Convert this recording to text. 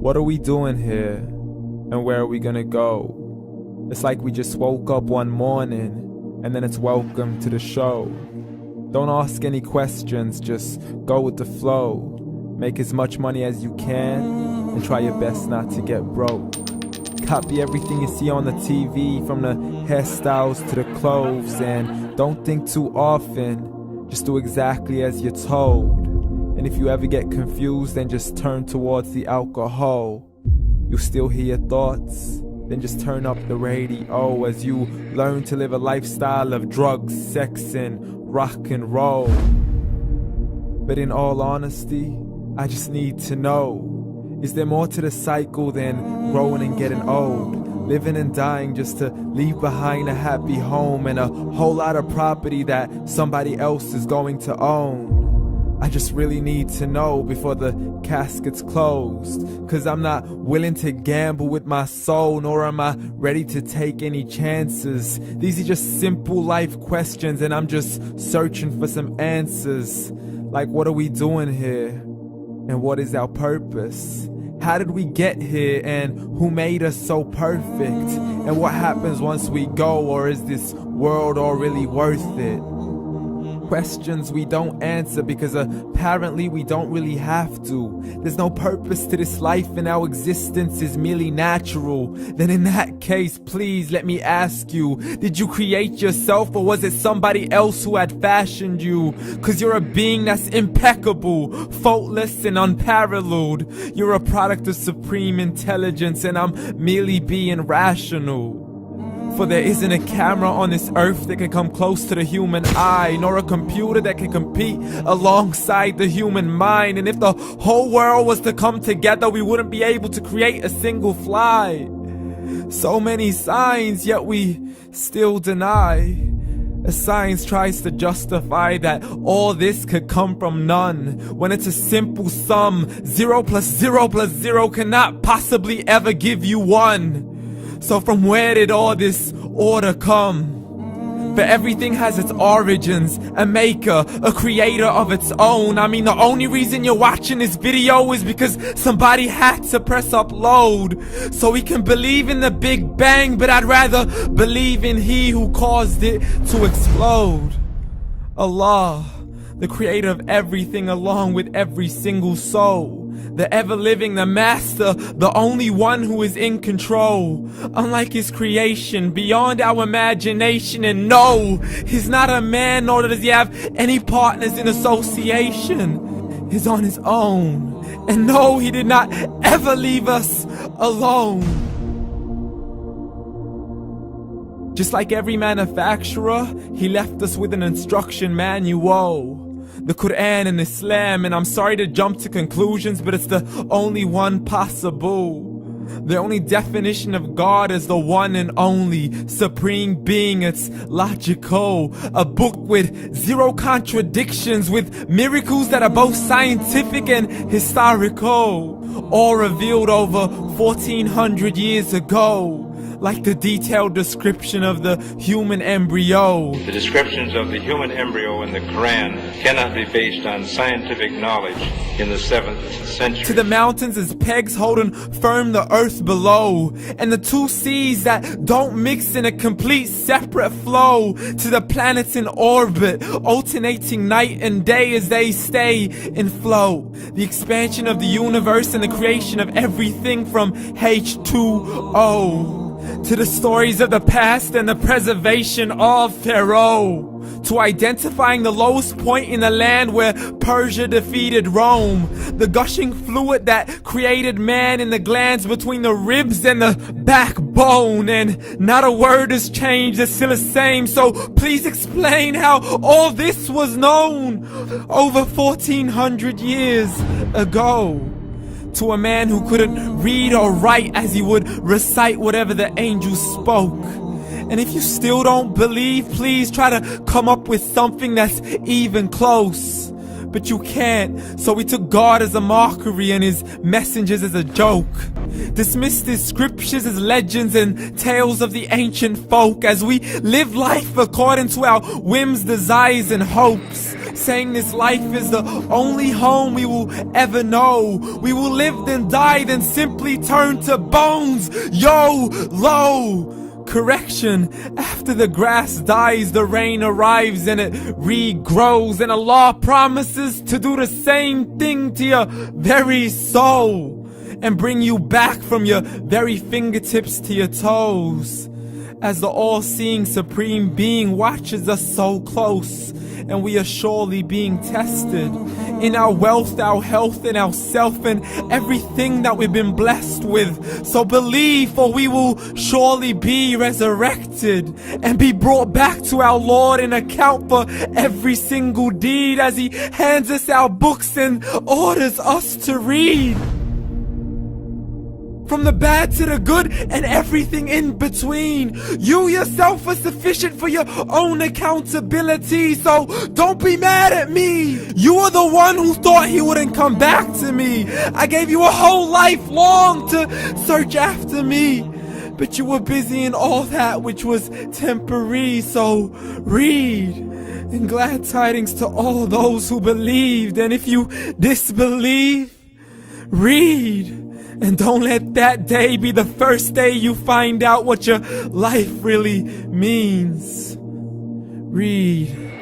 What are we doing here? And where are we gonna go? It's like we just woke up one morning and then it's welcome to the show. Don't ask any questions, just go with the flow. Make as much money as you can and try your best not to get broke. Copy everything you see on the TV, from the hairstyles to the clothes, and don't think too often, just do exactly as you're told. And if you ever get confused, then just turn towards the alcohol. You'll still hear your thoughts, then just turn up the radio as you learn to live a lifestyle of drugs, sex, and rock and roll. But in all honesty, I just need to know, is there more to the cycle than growing and getting old? Living and dying just to leave behind a happy home and a whole lot of property that somebody else is going to own. I just really need to know before the casket's closed, 'cause I'm not willing to gamble with my soul, nor am I ready to take any chances. These are just simple life questions and I'm just searching for some answers. Like, what are we doing here? And what is our purpose? How did we get here, and who made us so perfect? And what happens once we go, or is this world all really worth it? Questions we don't answer because apparently we don't really have to. There's no purpose to this life and our existence is merely natural. Then in that case, please let me ask you, did you create yourself, or was it somebody else who had fashioned you? 'Cause you're a being that's impeccable, faultless and unparalleled. You're a product of supreme intelligence and I'm merely being rational. For there isn't a camera on this earth that can come close to the human eye, nor a computer that can compete alongside the human mind. And if the whole world was to come together, we wouldn't be able to create a single fly. So many signs, yet we still deny. As science tries to justify that all this could come from none, when it's a simple sum. 0 plus 0 plus 0 cannot possibly ever give you 1. So from where did all this order come? For everything has its origins, a maker, a creator of its own. I mean, the only reason you're watching this video is because somebody had to press upload. So we can believe in the Big Bang, but I'd rather believe in He who caused it to explode. Allah, the creator of everything along with every single soul. The ever-living, the master, the only one who is in control. Unlike his creation, beyond our imagination. And no, he's not a man, nor does he have any partners in association. He's on his own. And no, he did not ever leave us alone. Just like every manufacturer, he left us with an instruction manual. The Quran and Islam, and I'm sorry to jump to conclusions, but it's the only one possible. The only definition of God is the one and only supreme being. It's logical, a book with 0 contradictions, with miracles that are both scientific and historical, all revealed over 1400 years ago. Like the detailed description of the human embryo. The descriptions of the human embryo in the Quran cannot be based on scientific knowledge in the 7th century. To the mountains as pegs holding firm the earth below, and the 2 seas that don't mix in a complete separate flow. To the planets in orbit, alternating night and day as they stay in flow. The expansion of the universe and the creation of everything from H2O. To the stories of the past and the preservation of Pharaoh. To identifying the lowest point in the land where Persia defeated Rome. The gushing fluid that created man in the glands between the ribs and the backbone. And not a word has changed, it's still the same. So please explain how all this was known over 1400 years ago. To a man who couldn't read or write, as he would recite whatever the angels spoke. And if you still don't believe, please try to come up with something that's even close. But you can't, so we took God as a mockery and his messengers as a joke. Dismissed his scriptures as legends and tales of the ancient folk, as we live life according to our whims, desires and hopes. saying this life is the only home we will ever know. We will live then die, then simply turn to bones. YOLO! Correction, after the grass dies, the rain arrives and it regrows, and Allah promises to do the same thing to your very soul and bring you back from your very fingertips to your toes, as the all-seeing supreme being watches us so close, and we are surely being tested in our wealth, our health, and our self, and everything that we've been blessed with. So believe, for we will surely be resurrected and be brought back to our Lord and account for every single deed, as He hands us our books and orders us to read. From the bad to the good and everything in between. You yourself are sufficient for your own accountability, so don't be mad at me. You are the one who thought He wouldn't come back to me. I gave you a whole life long to search after me, but you were busy in all that which was temporary. So read, and glad tidings to all those who believed. And if you disbelieve, read. And don't let that day be the first day you find out what your life really means. Read.